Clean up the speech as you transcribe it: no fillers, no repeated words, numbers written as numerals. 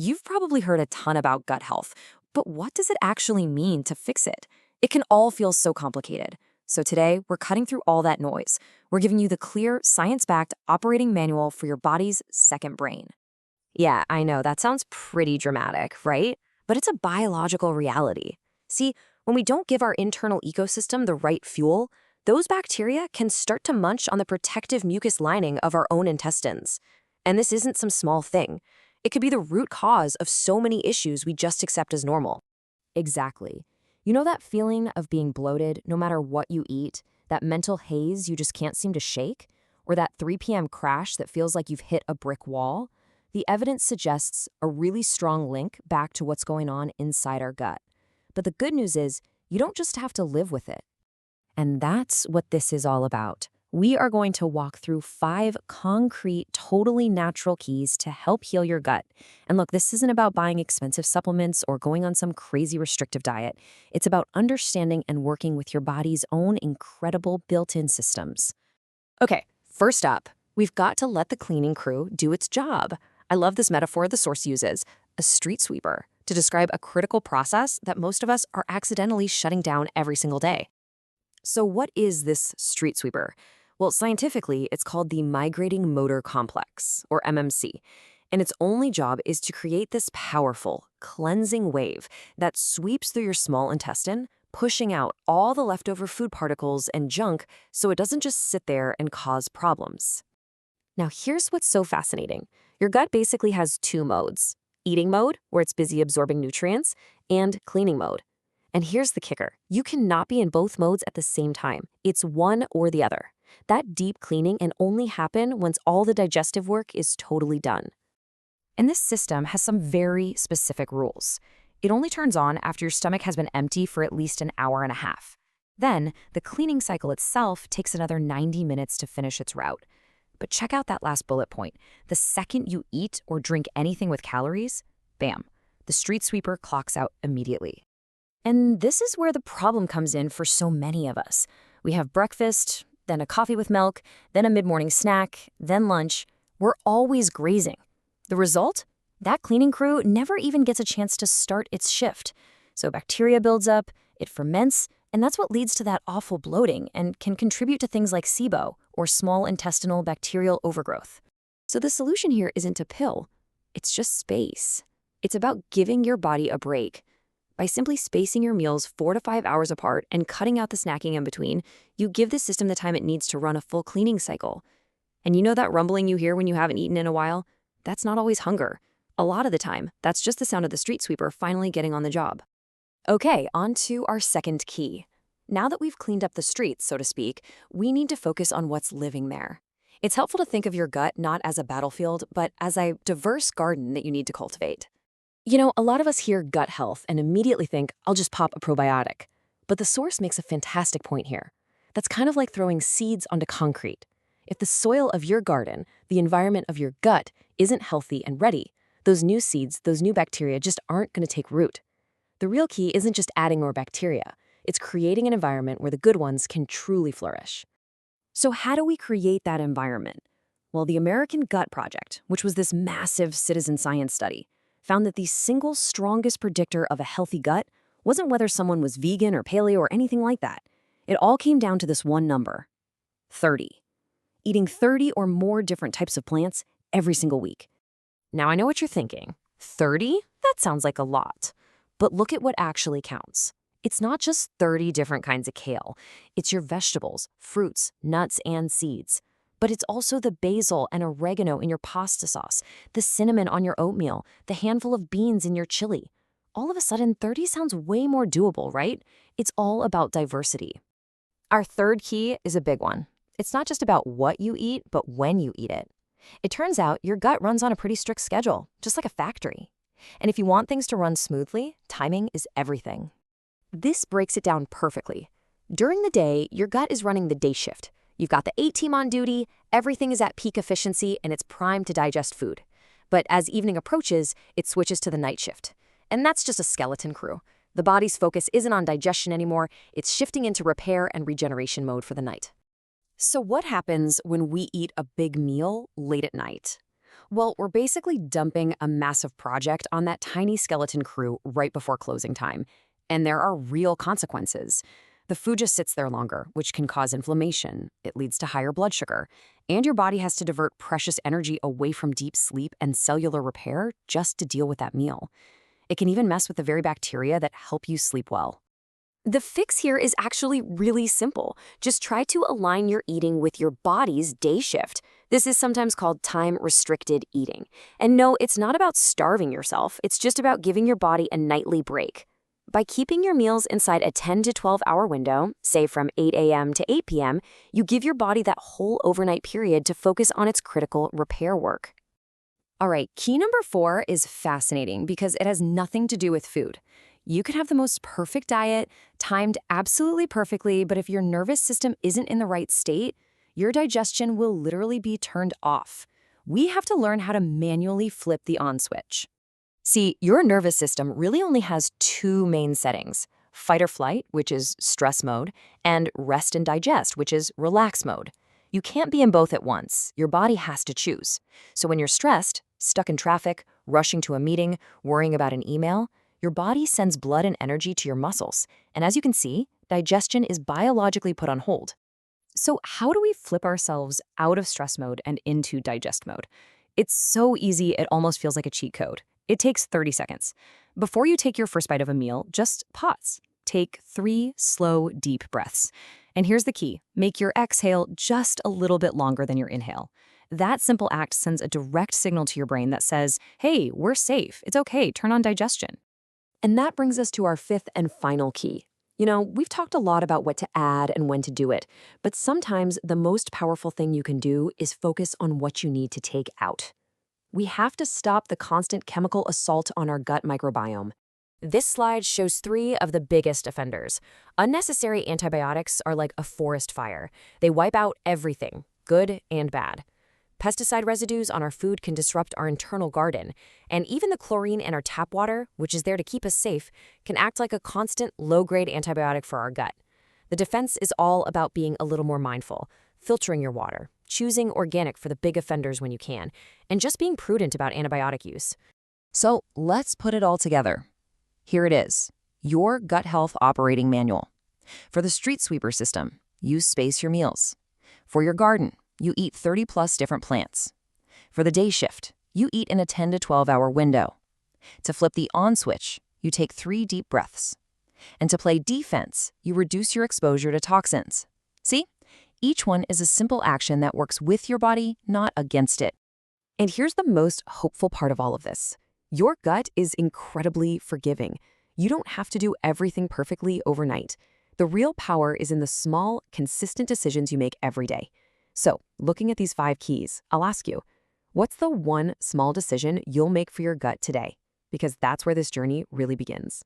You've probably heard a ton about gut health, but what does it actually mean to fix it? It can all feel so complicated. So today, we're cutting through all that noise. We're giving you the clear, science-backed operating manual for your body's second brain. Yeah, I know, that sounds pretty dramatic, right? But it's a biological reality. See, when we don't give our internal ecosystem the right fuel, those bacteria can start to munch on the protective mucus lining of our own intestines. And this isn't some small thing. It could be the root cause of so many issues we just accept as normal. Exactly. You know that feeling of being bloated no matter what you eat? That mental haze you just can't seem to shake? Or that 3 p.m. crash that feels like you've hit a brick wall? The evidence suggests a really strong link back to what's going on inside our gut. But the good news is, you don't just have to live with it. And that's what this is all about. We are going to walk through 5 concrete, totally natural keys to help heal your gut. And look, this isn't about buying expensive supplements or going on some crazy restrictive diet. It's about understanding and working with your body's own incredible built-in systems. Okay, first up, we've got to let the cleaning crew do its job. I love this metaphor the source uses, a street sweeper, to describe a critical process that most of us are accidentally shutting down every single day. So what is this street sweeper? Well, scientifically, it's called the migrating motor complex, or MMC, and its only job is to create this powerful, cleansing wave that sweeps through your small intestine, pushing out all the leftover food particles and junk so it doesn't just sit there and cause problems. Now, here's what's so fascinating. Your gut basically has 2 modes: eating mode, where it's busy absorbing nutrients, and cleaning mode. And here's the kicker. You cannot be in both modes at the same time. It's one or the other. That deep cleaning can only happen once all the digestive work is totally done. And this system has some very specific rules. It only turns on after your stomach has been empty for at least an hour and a half. Then, the cleaning cycle itself takes another 90 minutes to finish its route. But check out that last bullet point. The second you eat or drink anything with calories, bam, the street sweeper clocks out immediately. And this is where the problem comes in for so many of us. We have breakfast, then a coffee with milk, then a mid-morning snack, then lunch. We're always grazing. The result? That cleaning crew never even gets a chance to start its shift. So bacteria builds up, it ferments, and that's what leads to that awful bloating and can contribute to things like SIBO, or small intestinal bacterial overgrowth. So the solution here isn't a pill. It's just space. It's about giving your body a break. By simply spacing your meals 4 to 5 hours apart and cutting out the snacking in between, you give the system the time it needs to run a full cleaning cycle. And you know that rumbling you hear when you haven't eaten in a while? That's not always hunger. A lot of the time, that's just the sound of the street sweeper finally getting on the job. Okay, on to our second key. Now that we've cleaned up the streets, so to speak, we need to focus on what's living there. It's helpful to think of your gut not as a battlefield, but as a diverse garden that you need to cultivate. You know, a lot of us hear gut health and immediately think, I'll just pop a probiotic. But the source makes a fantastic point here. That's kind of like throwing seeds onto concrete. If the soil of your garden, the environment of your gut, isn't healthy and ready, those new seeds, those new bacteria just aren't going to take root. The real key isn't just adding more bacteria. It's creating an environment where the good ones can truly flourish. So how do we create that environment? Well, the American Gut Project, which was this massive citizen science study, found that the single strongest predictor of a healthy gut wasn't whether someone was vegan or paleo or anything like that. It all came down to this one number: 30. Eating 30 or more different types of plants every single week. Now, I know what you're thinking. 30? That sounds like a lot. But look at what actually counts. It's not just 30 different kinds of kale. It's your vegetables, fruits, nuts, and seeds. But it's also the basil and oregano in your pasta sauce, the cinnamon on your oatmeal, the handful of beans in your chili. All of a sudden, 30 sounds way more doable, right? It's all about diversity. Our third key is a big one. It's not just about what you eat, but when you eat it. It turns out your gut runs on a pretty strict schedule, just like a factory. And if you want things to run smoothly, timing is everything. This breaks it down perfectly. During the day, your gut is running the day shift. You've got the 8 team on duty, everything is at peak efficiency, and it's primed to digest food. But as evening approaches, it switches to the night shift. And that's just a skeleton crew. The body's focus isn't on digestion anymore, it's shifting into repair and regeneration mode for the night. So what happens when we eat a big meal late at night? Well, we're basically dumping a massive project on that tiny skeleton crew right before closing time. And there are real consequences. The food just sits there longer, which can cause inflammation. It leads to higher blood sugar. And your body has to divert precious energy away from deep sleep and cellular repair just to deal with that meal. It can even mess with the very bacteria that help you sleep well. The fix here is actually really simple. Just try to align your eating with your body's day shift. This is sometimes called time-restricted eating. And no, it's not about starving yourself. It's just about giving your body a nightly break. By keeping your meals inside a 10 to 12-hour window, say from 8 a.m. to 8 p.m., you give your body that whole overnight period to focus on its critical repair work. All right, key number 4 is fascinating because it has nothing to do with food. You could have the most perfect diet, timed absolutely perfectly, but if your nervous system isn't in the right state, your digestion will literally be turned off. We have to learn how to manually flip the on switch. See, your nervous system really only has 2 main settings: fight or flight, which is stress mode, and rest and digest, which is relax mode. You can't be in both at once. Your body has to choose. So when you're stressed, stuck in traffic, rushing to a meeting, worrying about an email, your body sends blood and energy to your muscles. And as you can see, digestion is biologically put on hold. So how do we flip ourselves out of stress mode and into digest mode? It's so easy, it almost feels like a cheat code. It takes 30 seconds. Before you take your first bite of a meal, just pause. Take 3 slow, deep breaths. And here's the key: make your exhale just a little bit longer than your inhale. That simple act sends a direct signal to your brain that says, hey, we're safe. It's okay, turn on digestion. And that brings us to our 5th and final key. We've talked a lot about what to add and when to do it, but sometimes the most powerful thing you can do is focus on what you need to take out. We have to stop the constant chemical assault on our gut microbiome. This slide shows 3 of the biggest offenders. Unnecessary antibiotics are like a forest fire. They wipe out everything, good and bad. Pesticide residues on our food can disrupt our internal garden, and even the chlorine in our tap water, which is there to keep us safe, can act like a constant low-grade antibiotic for our gut. The defense is all about being a little more mindful, filtering your water, choosing organic for the big offenders when you can, and just being prudent about antibiotic use. So let's put it all together. Here it is, your gut health operating manual. For the street sweeper system, you space your meals. For your garden, you eat 30+ different plants. For the day shift, you eat in a 10 to 12-hour window. To flip the on switch, you take 3 deep breaths. And to play defense, you reduce your exposure to toxins. See? Each one is a simple action that works with your body, not against it. And here's the most hopeful part of all of this. Your gut is incredibly forgiving. You don't have to do everything perfectly overnight. The real power is in the small, consistent decisions you make every day. So, looking at these 5 keys, I'll ask you, what's the one small decision you'll make for your gut today? Because that's where this journey really begins.